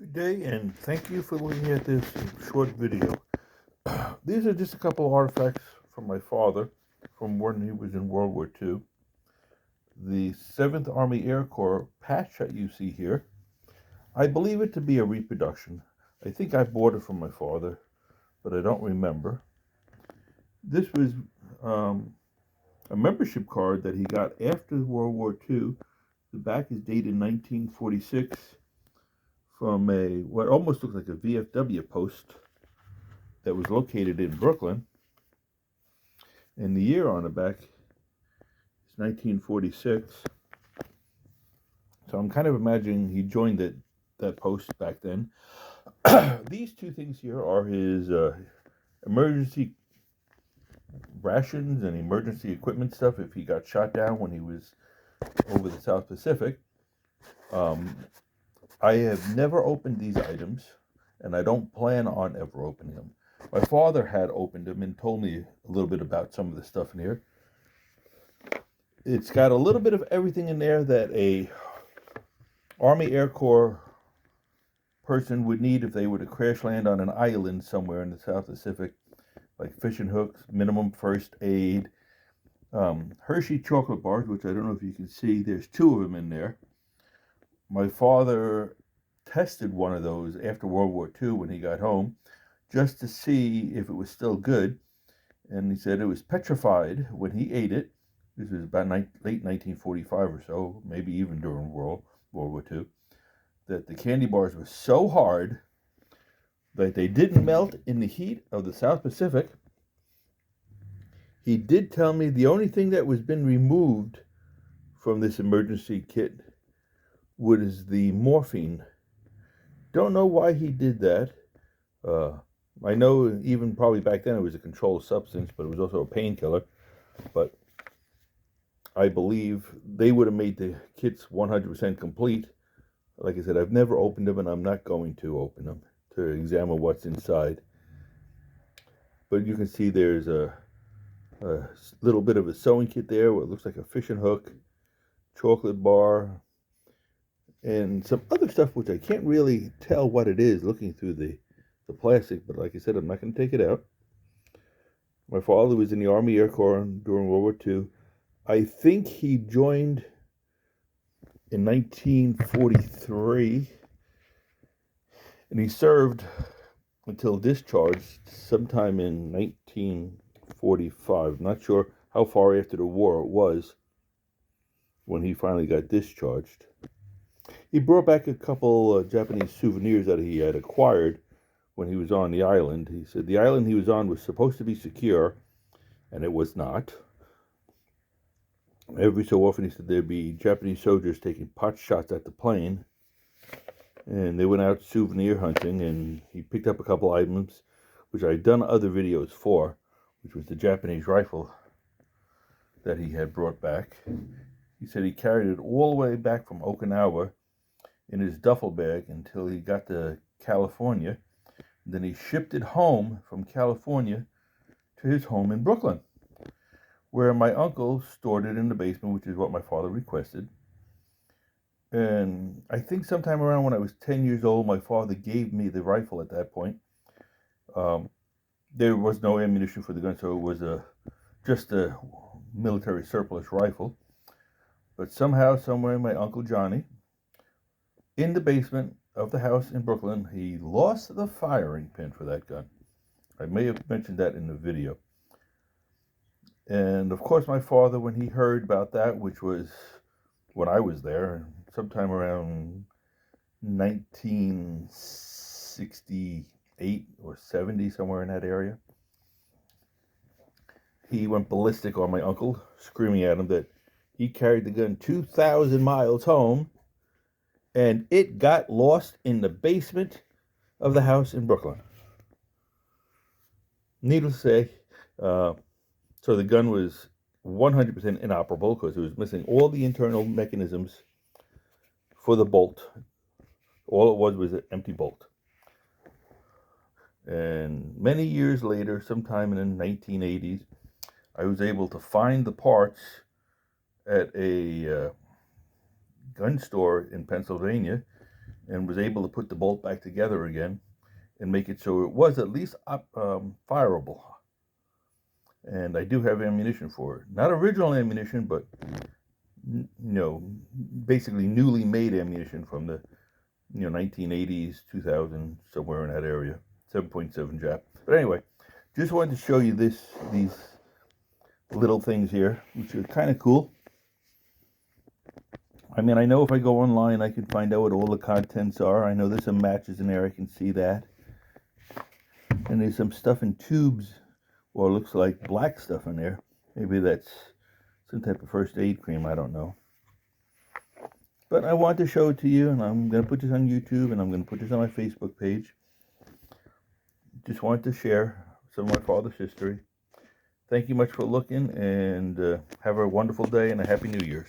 Good day, and thank you for looking at this short video. These are just a couple of artifacts from my father from when he was in World War II. The 7th Army Air Corps patch that you see here, I believe it to be a reproduction. I think I bought it from my father, but I don't remember. This was a membership card that he got after World War II. The back is dated 1946 from what almost looks like a VFW post that was located in Brooklyn, and the year on the back is 1946. So I'm kind of imagining he joined that post back then. These two things here are his emergency rations and emergency equipment stuff if he got shot down when he was over the South Pacific. I have never opened these items, and I don't plan on ever opening them. My father had opened them and told me a little bit about some of the stuff in here. It's got a little bit of everything in there that a Army Air Corps person would need if they were to crash land on an island somewhere in the South Pacific, like fishing hooks, minimum first aid, Hershey chocolate bars, which I don't know if you can see. There's 2 of them in there. My father tested one of those after World War II when he got home, just to see if it was still good. And he said it was petrified when he ate it. This was about late 1945 or so, maybe even during World War II, that the candy bars were so hard that they didn't melt in the heat of the South Pacific. He did tell me the only thing that was been removed from this emergency kit was the morphine. Don't know why he did that. I know even probably back then it was a controlled substance, but it was also a painkiller. But I believe they would have made the kits 100% complete. Like I said, I've never opened them, and I'm not going to open them to examine what's inside. But you can see there's a little bit of a sewing kit there, what looks like a fishing hook, chocolate bar, and some other stuff which I can't really tell what it is looking through the plastic, but like I said, I'm not going to take it out. My father was in the Army Air Corps during World War II. I think he joined in 1943, and he served until discharged sometime in 1945. Not sure how far after the war it was when he finally got discharged. He brought back a couple Japanese souvenirs that he had acquired when he was on the island. He said the island he was on was supposed to be secure, and it was not. Every so often, he said there'd be Japanese soldiers taking pot shots at the plane, and they went out souvenir hunting, and he picked up a couple items, which I'd done other videos for, which was the Japanese rifle that he had brought back. He said he carried it all the way back from Okinawa in his duffel bag until he got to California. Then he shipped it home from California to his home in Brooklyn, where my uncle stored it in the basement, which is what my father requested. And I think sometime around when I was 10 years old, my father gave me the rifle at that point. There was no ammunition for the gun, so it was just a military surplus rifle. But somehow, somewhere, my Uncle Johnny, in the basement of the house in Brooklyn, he lost the firing pin for that gun. I may have mentioned that in the video. And of course, my father, when he heard about that, which was when I was there, sometime around 1968 or 70, somewhere in that area, he went ballistic on my uncle, screaming at him that he carried the gun 2,000 miles home, and it got lost in the basement of the house in Brooklyn. Needless to say, so the gun was 100% inoperable because it was missing all the internal mechanisms for the bolt. All it was an empty bolt. And many years later, sometime in the 1980s, I was able to find the parts at a gun store in Pennsylvania, and was able to put the bolt back together again and make it so it was at least fireable. And I do have ammunition for it. Not original ammunition, but basically newly made ammunition from the 1980s, 2000, somewhere in that area. 7.7 Jap. But anyway, just wanted to show you these little things here, which are kind of cool. I mean, I know if I go online, I can find out what all the contents are. I know there's some matches in there. I can see that. And there's some stuff in tubes, or it looks like black stuff in there. Maybe that's some type of first aid cream. I don't know. But I want to show it to you, and I'm going to put this on YouTube, and I'm going to put this on my Facebook page. Just wanted to share some of my father's history. Thank you much for looking, and have a wonderful day and a Happy New Year's.